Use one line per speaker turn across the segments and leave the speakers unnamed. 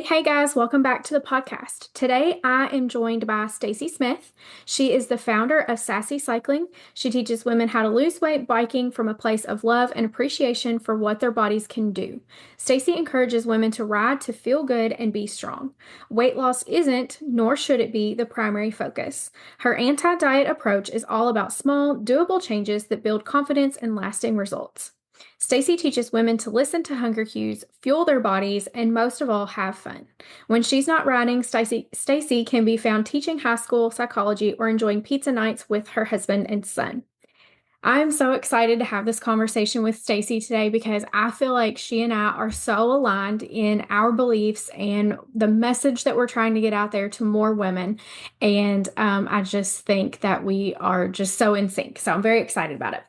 Hey guys, welcome back to the podcast. Today I am joined by Stacy Smith. She is the founder of Sascy Cycling. She teaches women how to lose weight biking from a place of love and appreciation for what their bodies can do. Stacy encourages women to ride to feel good and be strong. Weight loss isn't, nor should it be, the primary focus. Her anti-diet approach is all about small, doable changes that build confidence and lasting results. Stacy teaches women to listen to hunger cues, fuel their bodies, and most of all, have fun. When she's not riding, Stacy can be found teaching high school psychology or enjoying pizza nights with her husband and son. I'm so excited to have this conversation with Stacy today because I feel like she and I are so aligned in our beliefs and the message that we're trying to get out there to more women. And I just think that we are just so in sync. So I'm very excited about it.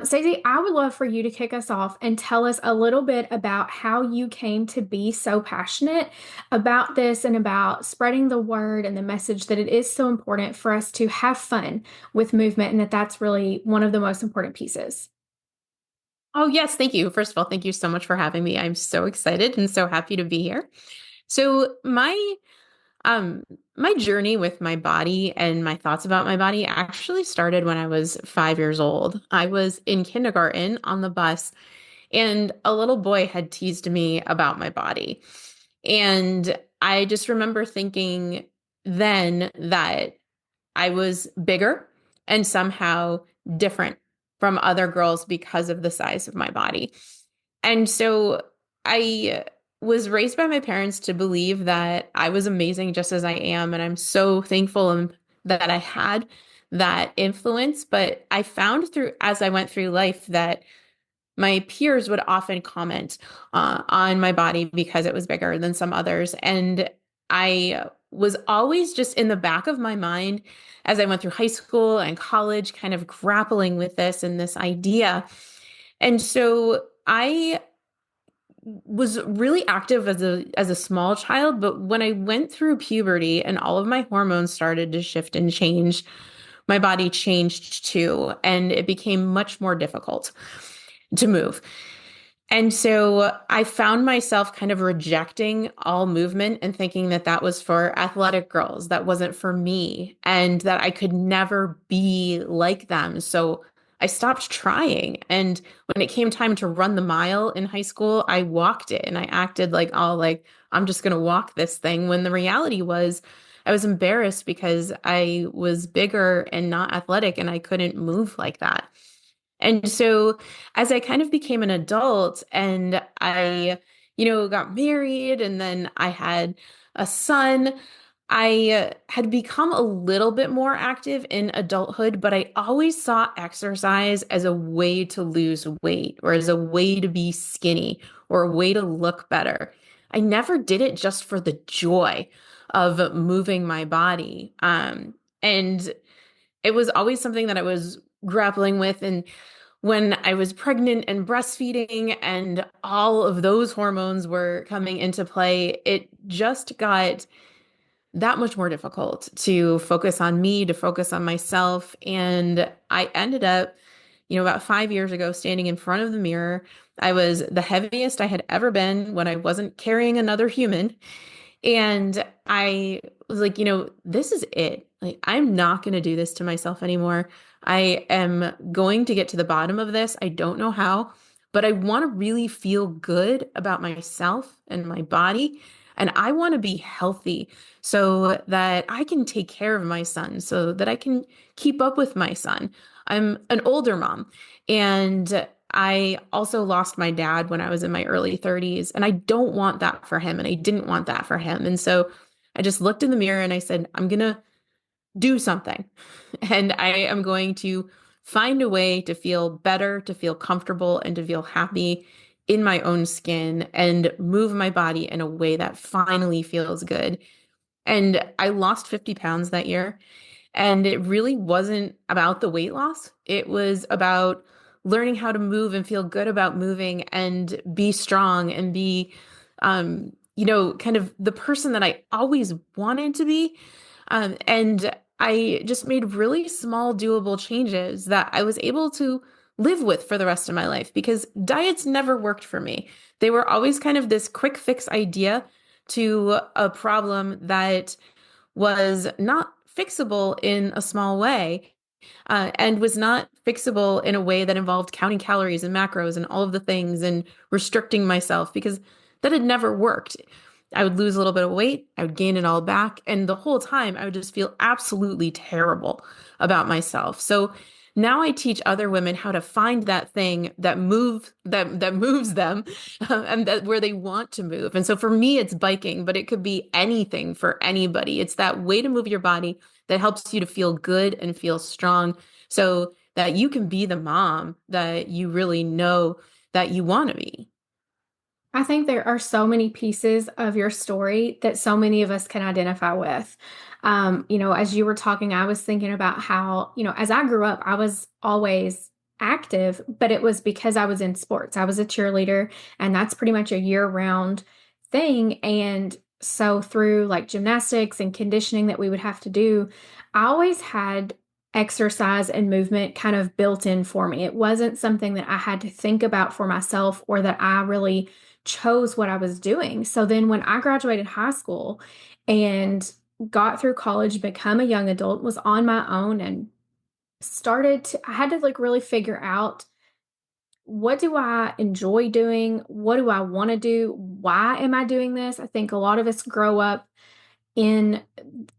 Stacey, I would love for you to kick us off and tell us a little bit about how you came to be so passionate about this and about spreading the word and the message that it is so important for us to have fun with movement and that that's really one of the most important pieces.
Oh, yes. Thank you. First of all, thank you so much for having me. I'm so excited and so happy to be here. So um my journey with my body and my thoughts about my body actually started when I was 5 years old. I was in kindergarten on the bus and a little boy had teased me about my body. And I just remember thinking then that I was bigger and somehow different from other girls because of the size of my body. And so I was raised by my parents to believe that I was amazing just as I am. And I'm so thankful that I had that influence. But I found through, as I went through life, that my peers would often comment on my body because it was bigger than some others. And I was always just in the back of my mind as I went through high school and college, kind of grappling with this and this idea. And so I was really active as a small child, but when I went through puberty and all of my hormones started to shift and change, my body changed too, and it became much more difficult to move. And so I found myself kind of rejecting all movement and thinking that that was for athletic girls, that wasn't for me, and that I could never be like them. So I stopped trying. And when it came time to run the mile in high school, I walked it and I acted like, oh, like I'm just going to walk this thing. When the reality was, I was embarrassed because I was bigger and not athletic and I couldn't move like that. And so as I kind of became an adult and I got married and then I had a son, I had become a little bit more active in adulthood, but I always saw exercise as a way to lose weight or as a way to be skinny or a way to look better. I never did it just for the joy of moving my body. And it was always something that I was grappling with. And when I was pregnant and breastfeeding and all of those hormones were coming into play, it just got that much more difficult to focus on me, to focus on myself. And I ended up, about 5 years ago, standing in front of the mirror. I was the heaviest I had ever been when I wasn't carrying another human. And I was like, this is it. Like, I'm not going to do this to myself anymore. I am going to get to the bottom of this. I don't know how, but I want to really feel good about myself and my body. And I want to be healthy so that I can take care of my son, so that I can keep up with my son. I'm an older mom, and I also lost my dad when I was in my early 30s, and I don't want that for him, and I didn't want that for him. And so I just looked in the mirror and I said, I'm going to do something, and I am going to find a way to feel better, to feel comfortable, and to feel happy in my own skin and move my body in a way that finally feels good. And I lost 50 pounds that year. And it really wasn't about the weight loss. It was about learning how to move and feel good about moving and be strong and be, kind of the person that I always wanted to be. And I just made really small, doable changes that I was able to live with for the rest of my life because diets never worked for me. They were always kind of this quick fix idea to a problem that was not fixable in a small way, and was not fixable in a way that involved counting calories and macros and all of the things and restricting myself because that had never worked. I would lose a little bit of weight, I would gain it all back, and the whole time I would just feel absolutely terrible about myself. So now I teach other women how to find that thing that moves them, and that where they want to move. And so for me, it's biking, but it could be anything for anybody. It's that way to move your body that helps you to feel good and feel strong so that you can be the mom that you really know that you want to be.
I think there are so many pieces of your story that so many of us can identify with. As you were talking, I was thinking about how, as I grew up, I was always active, but it was because I was in sports. I was a cheerleader, and that's pretty much a year-round thing. And so through like gymnastics and conditioning that we would have to do, I always had exercise and movement kind of built in for me. It wasn't something that I had to think about for myself or that I really chose what I was doing. So then when I graduated high school and got through college, become a young adult, was on my own and I had to like really figure out, what do I enjoy doing? What do I want to do? Why am I doing this? I think a lot of us grow up in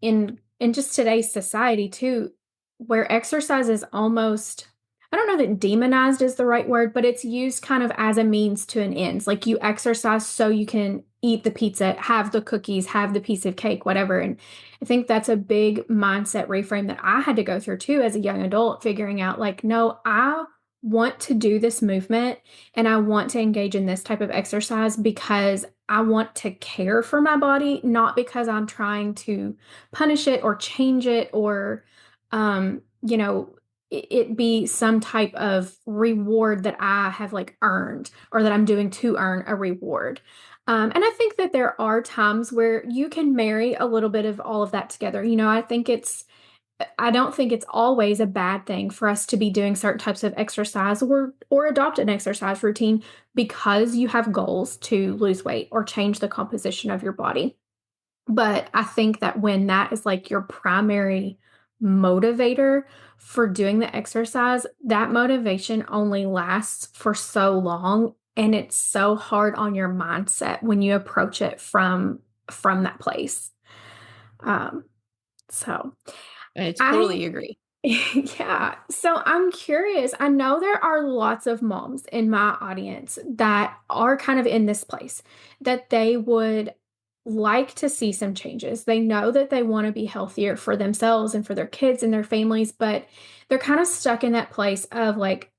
in just today's society too, where exercise is almost, I don't know that demonized is the right word, but it's used kind of as a means to an end. Like you exercise so you can eat the pizza, have the cookies, have the piece of cake, whatever. And I think that's a big mindset reframe that I had to go through too as a young adult, figuring out like, no, I want to do this movement and I want to engage in this type of exercise because I want to care for my body, not because I'm trying to punish it or change it or, um, you know, it be some type of reward that I have like earned or that I'm doing to earn a reward. And I think that there are times where you can marry a little bit of all of that together. I don't think it's always a bad thing for us to be doing certain types of exercise or adopt an exercise routine because you have goals to lose weight or change the composition of your body. But I think that when that is like your primary motivator for doing the exercise, that motivation only lasts for so long and it's so hard on your mindset when you approach it from that place. Um, so
I
I
totally agree.
yeah. So I'm curious. I know there are lots of moms in my audience that are kind of in this place that they would like to see some changes. They know that they want to be healthier for themselves and for their kids and their families, but they're kind of stuck in that place of like,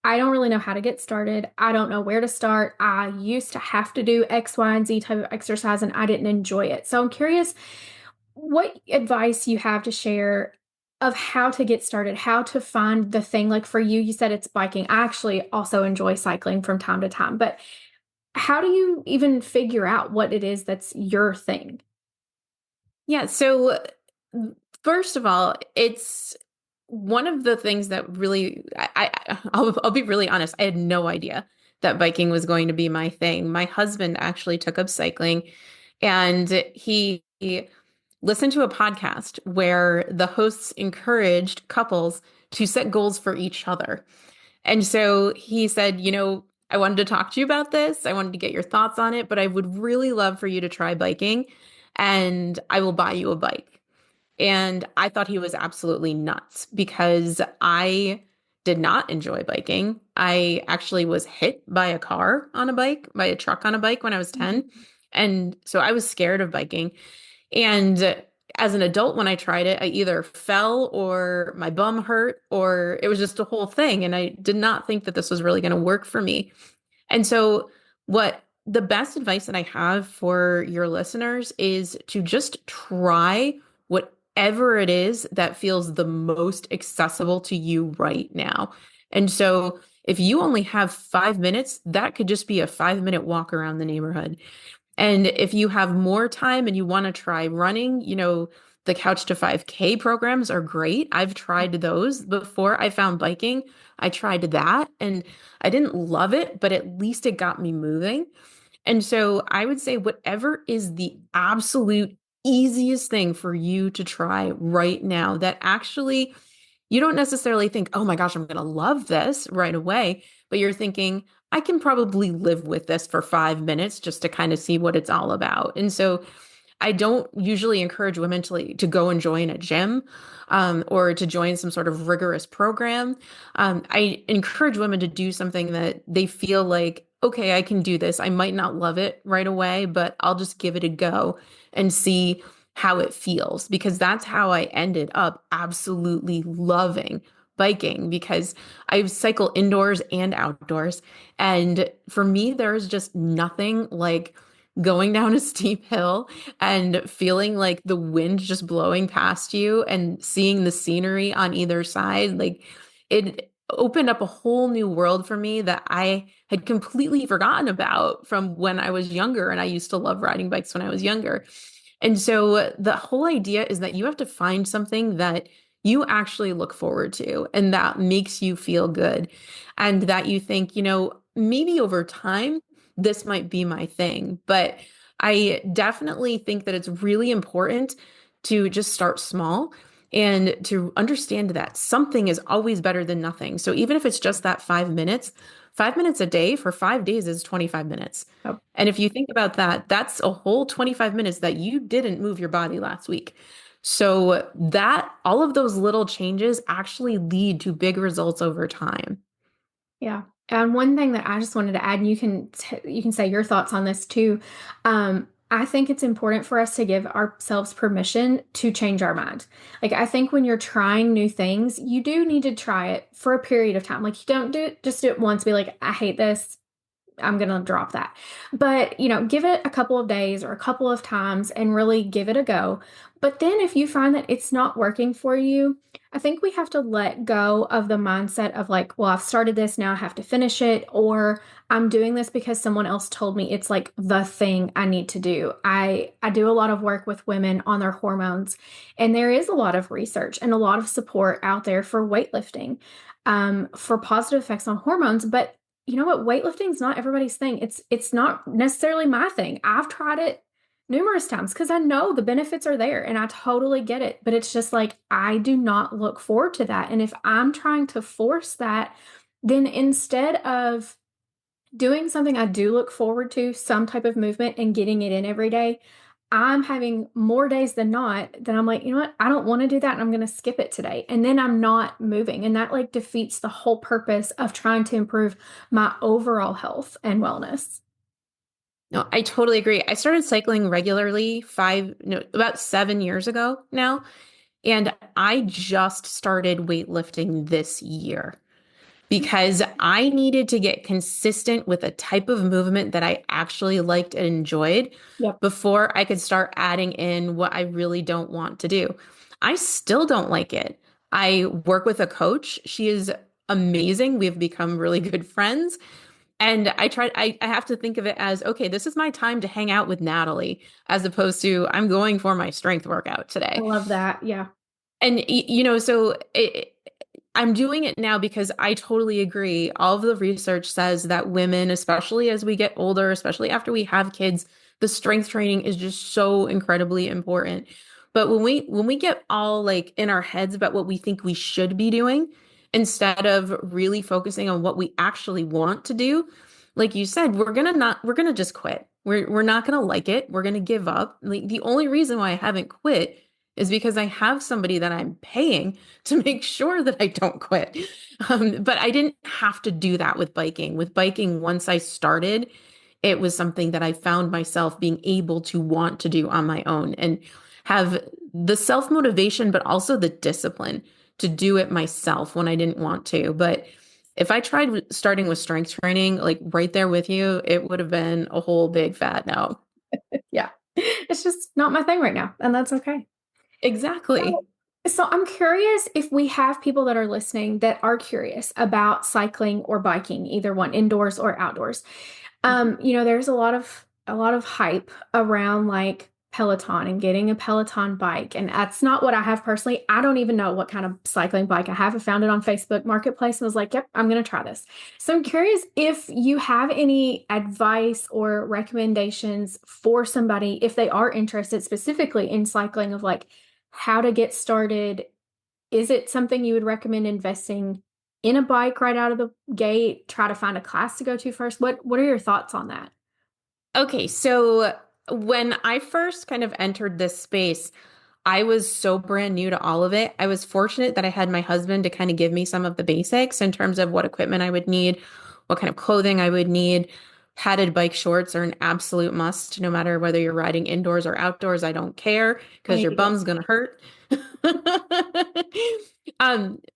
I don't really know how to get started. I don't know where to start. I used to have to do X, Y, and Z type of exercise and I didn't enjoy it. So I'm curious what advice you have to share of how to get started, how to find the thing. Like for you, you said it's biking. I actually also enjoy cycling from time to time, but how do you even figure out what it is that's your thing?
Yeah, so first of all, it's one of the things that really I'll be really honest, I had no idea that biking was going to be my thing. My husband actually took up cycling and he listened to a podcast where the hosts encouraged couples to set goals for each other. And so he said, I wanted to talk to you about this. I wanted to get your thoughts on it, but I would really love for you to try biking and I will buy you a bike. And I thought he was absolutely nuts because I did not enjoy biking. I actually was hit by a car on a bike, by a truck on a bike when I was 10. And so I was scared of biking. And as an adult, when I tried it, I either fell or my bum hurt or it was just a whole thing. And I did not think that this was really going to work for me. And so, what the best advice that I have for your listeners is to just try whatever it is that feels the most accessible to you right now. And so, if you only have 5 minutes, that could just be a 5 minute walk around the neighborhood. And if you have more time and you want to try running, the Couch to 5K programs are great. I've tried those before I found biking. I tried that and I didn't love it, but at least it got me moving. And so I would say whatever is the absolute easiest thing for you to try right now that actually you don't necessarily think, oh my gosh, I'm going to love this right away, but you're thinking, I can probably live with this for 5 minutes just to kind of see what it's all about. And so I don't usually encourage women to go and join a gym or to join some sort of rigorous program. I encourage women to do something that they feel like, okay, I can do this. I might not love it right away, but I'll just give it a go and see how it feels because that's how I ended up absolutely loving biking because I cycle indoors and outdoors. And for me, there's just nothing like going down a steep hill and feeling like the wind just blowing past you and seeing the scenery on either side. Like it opened up a whole new world for me that I had completely forgotten about from when I was younger. And I used to love riding bikes when I was younger. And so the whole idea is that you have to find something that you actually look forward to and that makes you feel good. And that you think, maybe over time, this might be my thing. But I definitely think that it's really important to just start small and to understand that something is always better than nothing. So even if it's just that 5 minutes, 5 minutes a day for 5 days is 25 minutes.
Oh,
And if you think about that, that's a whole 25 minutes that you didn't move your body last week. So that all of those little changes actually lead to big results over time.
yeah. And one thing that I just wanted to add, and you can say your thoughts on this too. I think it's important for us to give ourselves permission to change our mind. Like I think when you're trying new things, you do need to try it for a period of time. Like you don't just do it once, be like, I hate this. I'm going to drop that. But, give it a couple of days or a couple of times and really give it a go. But then if you find that it's not working for you, I think we have to let go of the mindset of like, well, I've started this, now I have to finish it, or I'm doing this because someone else told me it's like the thing I need to do. I do a lot of work with women on their hormones, and there is a lot of research and a lot of support out there for weightlifting, for positive effects on hormones, but you know what? Weightlifting is not everybody's thing. It's not necessarily my thing. I've tried it numerous times because I know the benefits are there and I totally get it. But it's just like I do not look forward to that. And if I'm trying to force that, then instead of doing something I do look forward to, some type of movement and getting it in every day, I'm having more days than not that I'm like, you know what? I don't want to do that and I'm going to skip it today. And then I'm not moving. And that like defeats the whole purpose of trying to improve my overall health and wellness.
No, I totally agree. I started cycling regularly about 7 years ago now, and I just started weightlifting this year because I needed to get consistent with a type of movement that I actually liked and enjoyed
Yep.
before I could start adding in what I really don't want to do. I still don't like it. I work with a coach. She is amazing. We've become really good friends. And I have to think of it as, okay, this is my time to hang out with Natalie, as opposed to I'm going for my strength workout
I
today.
love that. Yeah.
And, I'm doing it now because I totally agree. All of the research says that women, especially as we get older, especially after we have kids, the strength training is just so incredibly important. But when we get all like in our heads about what we think we should be doing, instead of really focusing on what we actually want to do, like you said, we're gonna just quit. We're not gonna like it. We're gonna give up. Like the only reason why I haven't quit is because I have somebody that I'm paying to make sure that I don't quit. But I didn't have to do that with biking. With biking, once I started, it was something that I found myself being able to want to do on my own and have the self motivation, but also the discipline to do it myself when I didn't want to. But if I tried starting with strength training, like right there with you, it would have been a whole big fat no.
Yeah. It's just not my thing right now. And that's okay.
Exactly.
So, so I'm curious if we have people that are listening that are curious about cycling or biking, either one, indoors or outdoors. There's a lot of hype around like Peloton and getting a Peloton bike. And that's not what I have personally. I don't even know what kind of cycling bike I have. I found it on Facebook Marketplace and was like, yep, I'm going to try this. So I'm curious if you have any advice or recommendations for somebody if they are interested specifically in cycling of like how to get started. Is it something you would recommend investing in a bike right out of the gate? Try to find a class to go to first? What are your thoughts on that?
Okay, so when I first kind of entered this space, I was so brand new to all of it. I was fortunate that I had my husband to kind of give me some of the basics in terms of what equipment I would need, what kind of clothing I would need. Padded bike shorts are an absolute must, no matter whether you're riding indoors or outdoors. I don't care
I
because
need
your
to get
bum's gonna hurt.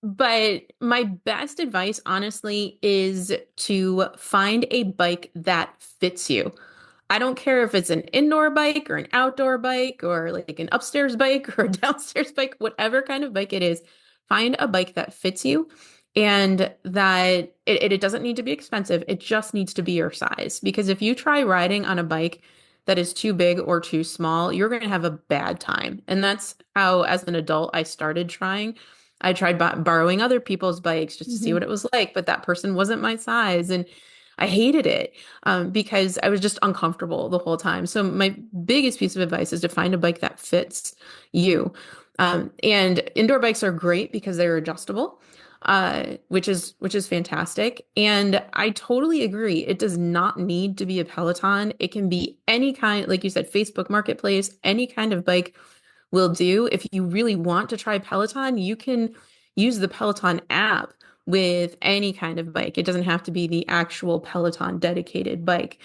But my best advice, honestly, is to find a bike that fits you. I don't care if it's an indoor bike or an outdoor bike or like an upstairs bike or a downstairs bike, whatever kind of bike it is, find a bike that fits you and that it doesn't need to be expensive. It just needs to be your size. Because if you try riding on a bike that is too big or too small, you're going to have a bad time. And that's how, as an adult, I started trying. I tried borrowing other people's bikes just to see
Mhm.
what it was like, but that person wasn't my size. And I hated it because I was just uncomfortable the whole time. So my biggest piece of advice is to find a bike that fits you. And indoor bikes are great because they're adjustable, which is fantastic. And I totally agree. It does not need to be a Peloton. It can be any kind, like you said, Facebook Marketplace, any kind of bike will do. If you really want to try Peloton, you can use the Peloton app with any kind of bike. It doesn't have to be the actual Peloton dedicated bike.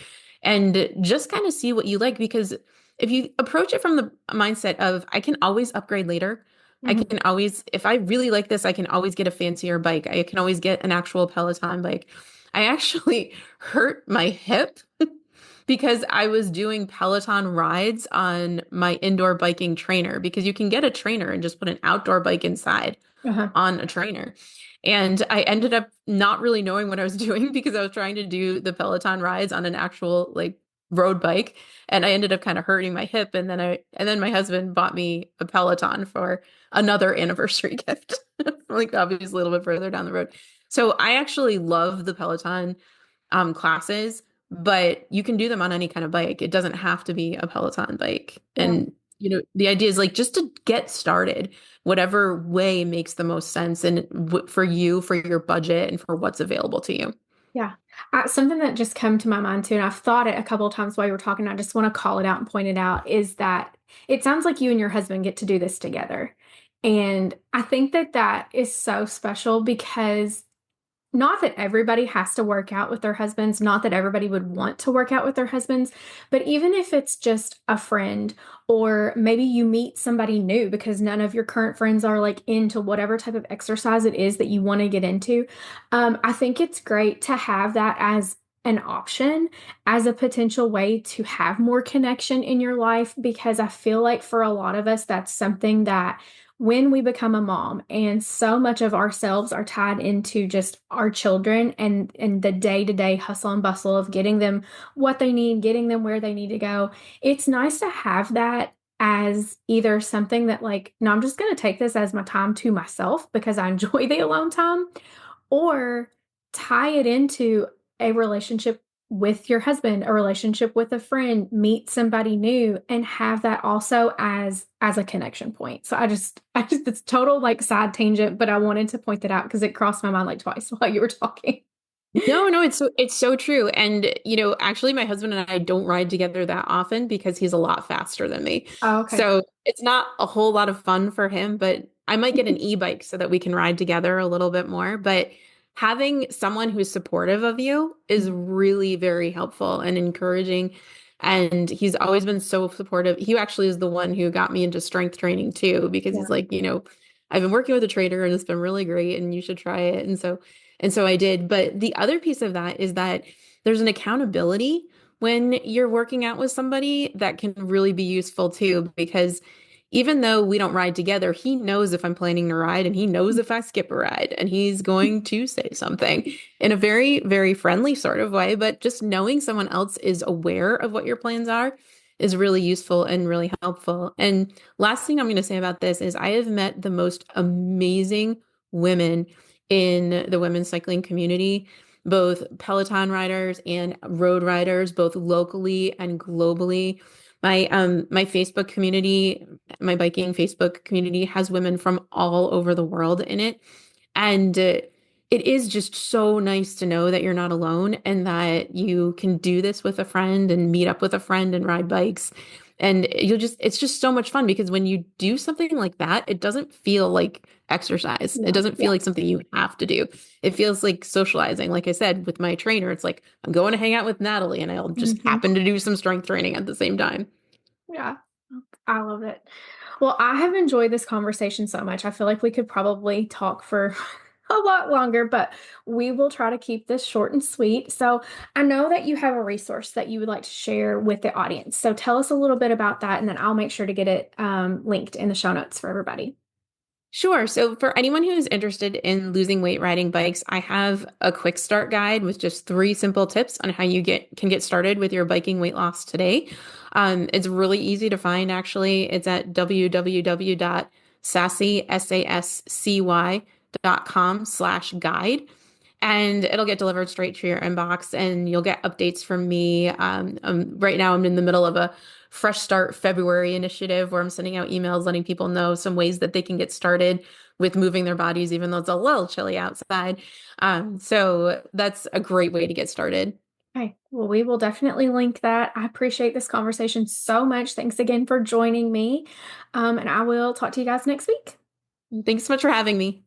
And just kind of see what you like because if you approach it from the mindset of I can always upgrade later. I
Mhm.
can always, if I really like this, I can always get a fancier bike. I can always get an actual Peloton bike. I actually hurt my hip because I was doing Peloton rides on my indoor biking trainer because you can get a trainer and just put an outdoor bike inside
Uh-huh.
on a trainer. And I ended up not really knowing what I was doing because I was trying to do the Peloton rides on an actual like road bike and I ended up kind of hurting my hip and then my husband bought me a Peloton for another anniversary gift. Like obviously a little bit further down the road. So I actually love the Peloton classes, but you can do them on any kind of bike. It doesn't have to be a Peloton bike.
Yeah.
And the idea is like just to get started, whatever way makes the most sense and for you, for your budget, and for what's available to you.
Yeah. Something that just came to my mind too, and I've thought it a couple of times while you were talking, I just want to call it out and point it out, is that it sounds like you and your husband get to do this together. And I think that that is so special because not that everybody has to work out with their husbands, not that everybody would want to work out with their husbands, but even if it's just a friend, or maybe you meet somebody new because none of your current friends are like into whatever type of exercise it is that you want to get into, I think it's great to have that as an option, as a potential way to have more connection in your life, because I feel like for a lot of us, that's something that when we become a mom and so much of ourselves are tied into just our children and the day-to-day hustle and bustle of getting them what they need, getting them where they need to go, it's nice to have that as either something that like, no, I'm just going to take this as my time to myself because I enjoy the alone time, or tie it into a relationship with your husband, a relationship with a friend, meet somebody new and have that also as a connection point. So I just it's total like side tangent, but I wanted to point that out because it crossed my mind like twice while you were talking.
No, no, it's so true. And actually my husband and I don't ride together that often because he's a lot faster than me.
Oh, okay.
So it's not a whole lot of fun for him, but I might get an e-bike so that we can ride together a little bit more. But having someone who's supportive of you is really very helpful and encouraging. And he's always been so supportive. He actually is the one who got me into strength training too, because
Yeah.
he's like, I've been working with a trainer and it's been really great and you should try it. And so I did. But the other piece of that is that there's an accountability when you're working out with somebody that can really be useful too, because even though we don't ride together, he knows if I'm planning to ride and he knows if I skip a ride and he's going to say something in a very, very friendly sort of way. But just knowing someone else is aware of what your plans are is really useful and really helpful. And last thing I'm going to say about this is I have met the most amazing women in the women's cycling community, both Peloton riders and road riders, both locally and globally. My Facebook community, my biking Facebook community has women from all over the world in it. And it is just so nice to know that you're not alone and that you can do this with a friend and meet up with a friend and ride bikes. And it's just so much fun because when you do something like that, it doesn't feel like exercise. It
No.
doesn't feel
Yeah.
like something you have to do. It feels like socializing. Like I said, with my trainer, it's like I'm going to hang out with Natalie and I'll just
Hmm.
happen to do some strength training at the same time.
Yeah. I love it. Well, I have enjoyed this conversation so much. I feel like we could probably talk for a lot longer, but we will try to keep this short and sweet. So, I know that you have a resource that you would like to share with the audience. So, tell us a little bit about that, and then I'll make sure to get it linked in the show notes for everybody.
Sure. So for anyone who is interested in losing weight riding bikes, I have a quick start guide with just 3 simple tips on how you can get started with your biking weight loss today. It's really easy to find, actually. It's at www.sassy.com/guide, and it'll get delivered straight to your inbox, and you'll get updates from me. Right now, I'm in the middle of a Fresh Start February initiative where I'm sending out emails letting people know some ways that they can get started with moving their bodies, even though it's a little chilly outside. So that's a great way to get started.
Okay. Well, we will definitely link that. I appreciate this conversation so much. Thanks again for joining me. And I will talk to you guys next week.
Thanks so much for having me.